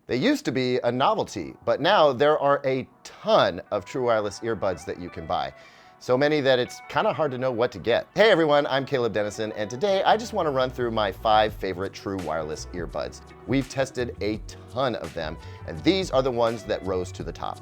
They used to be a novelty, but now there are a ton of true wireless earbuds that you can buy. So many that it's kind of hard to know what to get. Hey everyone, I'm Caleb Dennison, and today I just want to run through my 5 favorite true wireless earbuds. We've tested a ton of them, and these are the ones that rose to the top.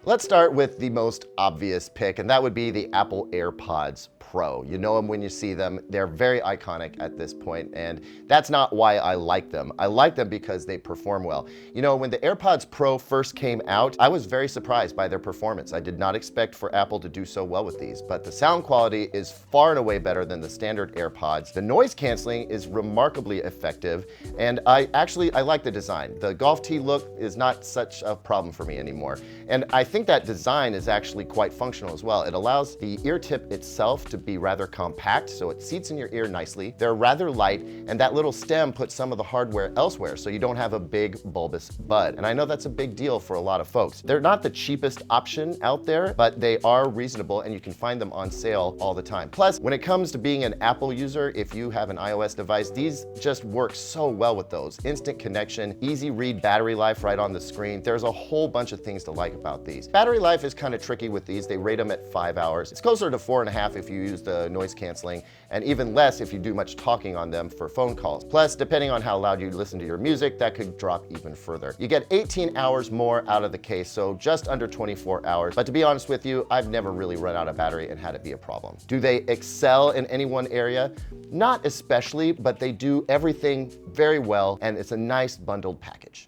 Let's start with the most obvious pick, and that would be the Apple AirPods Pro. You know them when you see them. They're very iconic at this point, and that's not why I like them. I like them because they perform well. You know, when the AirPods Pro first came out, I was very surprised by their performance. I did not expect for Apple to do so well with these, but the sound quality is far and away better than the standard AirPods. The noise canceling is remarkably effective, and I like the design. The golf tee look is not such a problem for me anymore, and I think that design is actually quite functional as well. It allows the ear tip itself to be rather compact, so it seats in your ear nicely. They're rather light, and that little stem puts some of the hardware elsewhere, so you don't have a big bulbous bud. And I know that's a big deal for a lot of folks. They're not the cheapest option out there, but they are reasonable, and you can find them on sale all the time. Plus, when it comes to being an Apple user, if you have an iOS device, these just work so well with those. Instant connection, easy read battery life right on the screen. There's a whole bunch of things to like about these. Battery life is kind of tricky with these. They rate them at 5 hours. It's closer to 4.5 if you use the noise canceling, and even less if you do much talking on them for phone calls. Plus, depending on how loud you listen to your music, that could drop even further. You get 18 hours more out of the case, so just under 24 hours. But to be honest with you, I've never really run out of battery and had it be a problem. Do they excel in any one area? Not especially, but they do everything very well, and it's a nice bundled package.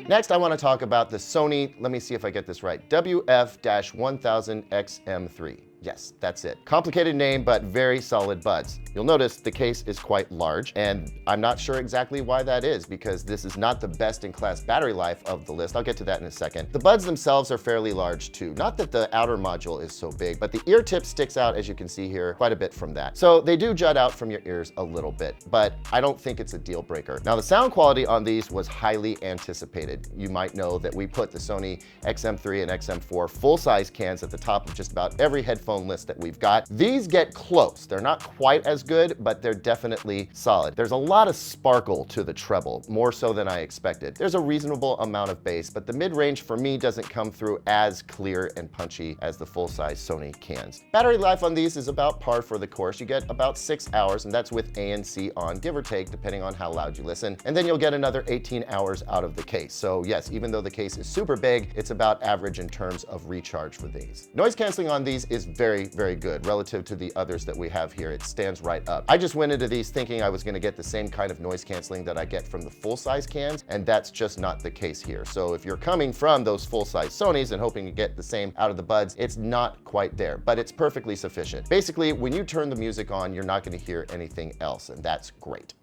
Next, I want to talk about the Sony, let me see if I get this right, WF-1000XM3. Yes, that's it. Complicated name, but very solid buds. You'll notice the case is quite large, and I'm not sure exactly why that is, because this is not the best-in-class battery life of the list. I'll get to that in a second. The buds themselves are fairly large too. Not that the outer module is so big, but the ear tip sticks out, as you can see here, quite a bit from that. So they do jut out from your ears a little bit, but I don't think it's a deal breaker. Now, the sound quality on these was highly anticipated. You might know that we put the Sony XM3 and XM4 full-size cans at the top of just about every headphone list that we've got. These get close. They're not quite as good, but they're definitely solid. There's a lot of sparkle to the treble, more so than I expected. There's a reasonable amount of bass, but the mid-range for me doesn't come through as clear and punchy as the full-size Sony cans. Battery life on these is about par for the course. You get about 6 hours, and that's with ANC on, give or take, depending on how loud you listen. And then you'll get another 18 hours out of the case. So yes, even though the case is super big, it's about average in terms of recharge for these. Noise canceling on these is very, very good relative to the others that we have here. It stands right up. I just went into these thinking I was going to get the same kind of noise canceling that I get from the full-size cans, and that's just not the case here. So if you're coming from those full-size Sonys and hoping to get the same out of the buds, it's not quite there, but it's perfectly sufficient. Basically, when you turn the music on, you're not going to hear anything else, and that's great.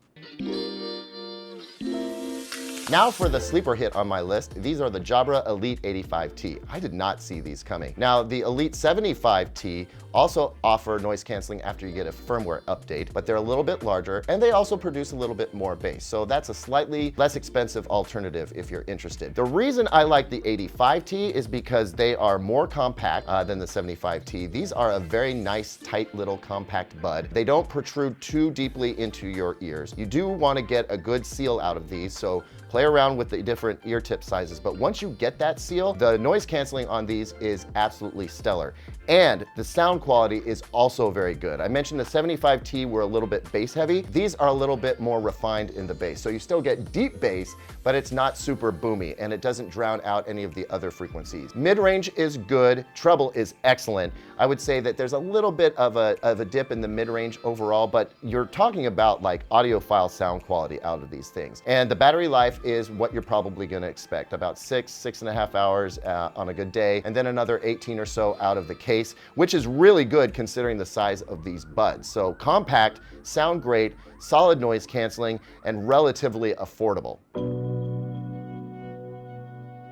Now for the sleeper hit on my list, these are the Jabra Elite 85T. I did not see these coming. Now, the Elite 75T also offer noise canceling after you get a firmware update, but they're a little bit larger, and they also produce a little bit more bass. So that's a slightly less expensive alternative if you're interested. The reason I like the 85T is because they are more compact than the 75T. These are a very nice, tight little compact bud. They don't protrude too deeply into your ears. You do want to get a good seal out of these, so play around with the different ear tip sizes, but once you get that seal, the noise canceling on these is absolutely stellar. And the sound quality is also very good. I mentioned the 75T were a little bit bass heavy. These are a little bit more refined in the bass. So you still get deep bass, but it's not super boomy, and it doesn't drown out any of the other frequencies. Mid-range is good, treble is excellent. I would say that there's a little bit of a dip in the mid-range overall, but you're talking about like audiophile sound quality out of these things. And the battery life is what you're probably gonna expect, about 6.5 hours on a good day, and then another 18 or so out of the case, which is really good considering the size of these buds. So compact, sound great, solid noise canceling, and relatively affordable.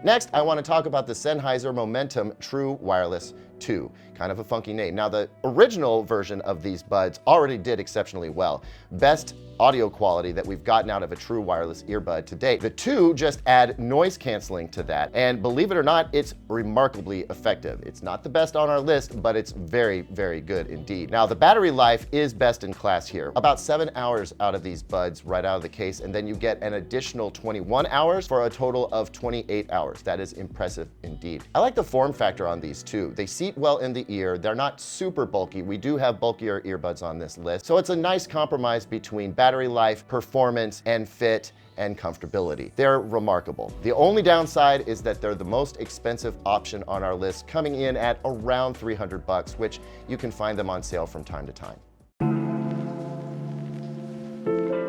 Next, I want to talk about the Sennheiser Momentum True Wireless 2. Kind of a funky name. Now, the original version of these buds already did exceptionally well. Best audio quality that we've gotten out of a true wireless earbud to date. The 2 just add noise canceling to that, and believe it or not, it's remarkably effective. It's not the best on our list, but it's very, very good indeed. Now, the battery life is best in class here. About 7 hours out of these buds right out of the case, and then you get an additional 21 hours for a total of 28 hours. That is impressive indeed. I like the form factor on these too. They seat well in the ear. They're not super bulky. We do have bulkier earbuds on this list, so it's a nice compromise between battery life, performance, and fit, and comfortability. They're remarkable. The only downside is that they're the most expensive option on our list, coming in at around $300, which you can find them on sale from time to time.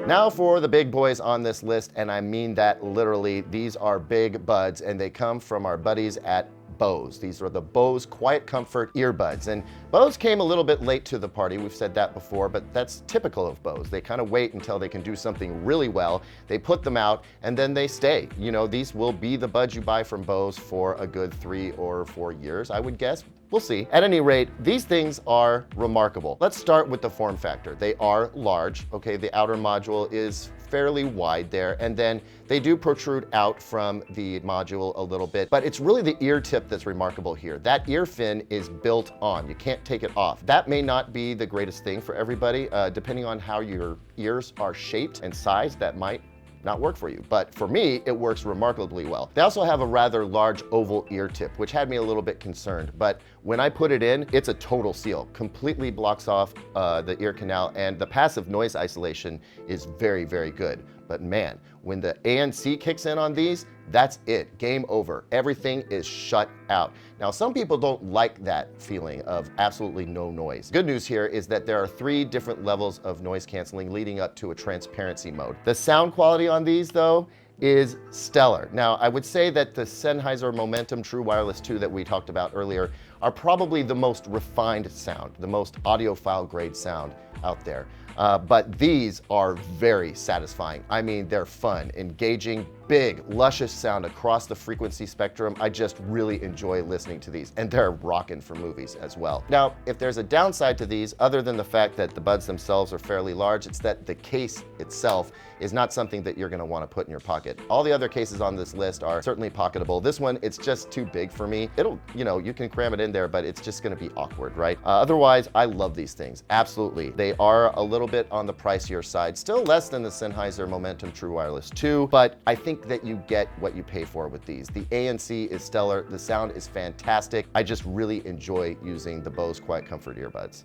Now for the big boys on this list, and I mean that literally. These are big buds, and they come from our buddies at Bose. These are the Bose Quiet Comfort earbuds, and Bose came a little bit late to the party. We've said that before, but that's typical of Bose. They kind of wait until they can do something really well. They put them out and then they stay. You know, these will be the buds you buy from Bose for a good 3 or 4 years, I would guess. We'll see. At any rate, these things are remarkable. Let's start with the form factor. They are large, okay? The outer module is fairly wide there, and then they do protrude out from the module a little bit, but it's really the ear tip that's remarkable here. That ear fin is built on. You can't take it off. That may not be the greatest thing for everybody. Depending on how your ears are shaped and sized, that might not work for you. But for me, it works remarkably well. They also have a rather large oval ear tip, which had me a little bit concerned. But when I put it in, it's a total seal. Completely blocks off the ear canal, and the passive noise isolation is very, very good. But man, when the ANC kicks in on these, that's it. Game over. Everything is shut out. Now, some people don't like that feeling of absolutely no noise. Good news here is that there are 3 different levels of noise canceling leading up to a transparency mode. The sound quality on these, though, is stellar. Now, I would say that the Sennheiser Momentum True Wireless 2 that we talked about earlier are probably the most refined sound, the most audiophile grade sound out there. But these are very satisfying. I mean, they're fun, engaging, big, luscious sound across the frequency spectrum. I just really enjoy listening to these, and they're rocking for movies as well. Now, if there's a downside to these, other than the fact that the buds themselves are fairly large, it's that the case itself is not something that you're gonna wanna put in your pocket. All the other cases on this list are certainly pocketable. This one, it's just too big for me. It'll, you know, you can cram it in there, but it's just gonna be awkward, right? Otherwise, I love these things, absolutely. They are a little bit on the pricier side, still less than the Sennheiser Momentum True Wireless 2, but I think that you get what you pay for with these. The ANC is stellar, the sound is fantastic. I just really enjoy using the Bose Quiet Comfort earbuds.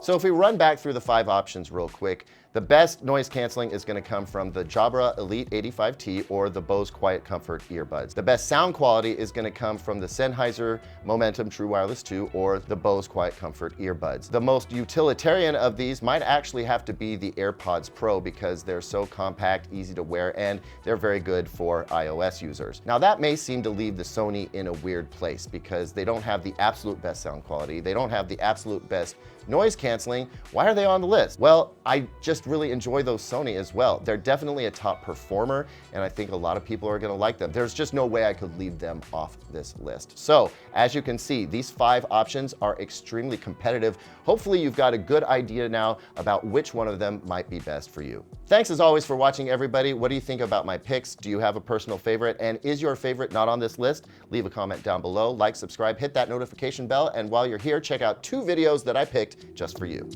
So if we run back through the 5 options real quick, the best noise canceling is going to come from the Jabra Elite 85T or the Bose Quiet Comfort earbuds. The best sound quality is going to come from the Sennheiser Momentum True Wireless 2 or the Bose Quiet Comfort earbuds. The most utilitarian of these might actually have to be the AirPods Pro because they're so compact, easy to wear, and they're very good for iOS users. Now that may seem to leave the Sony in a weird place because they don't have the absolute best sound quality. They don't have the absolute best noise canceling. Why are they on the list? Well, I just really enjoy those Sony as well. They're definitely a top performer, and I think a lot of people are gonna like them. There's just no way I could leave them off this list. So, as you can see, these 5 options are extremely competitive. Hopefully you've got a good idea now about which one of them might be best for you. Thanks as always for watching, everybody. What do you think about my picks? Do you have a personal favorite? And is your favorite not on this list? Leave a comment down below, like, subscribe, hit that notification bell, and while you're here, check out 2 videos that I picked just for you.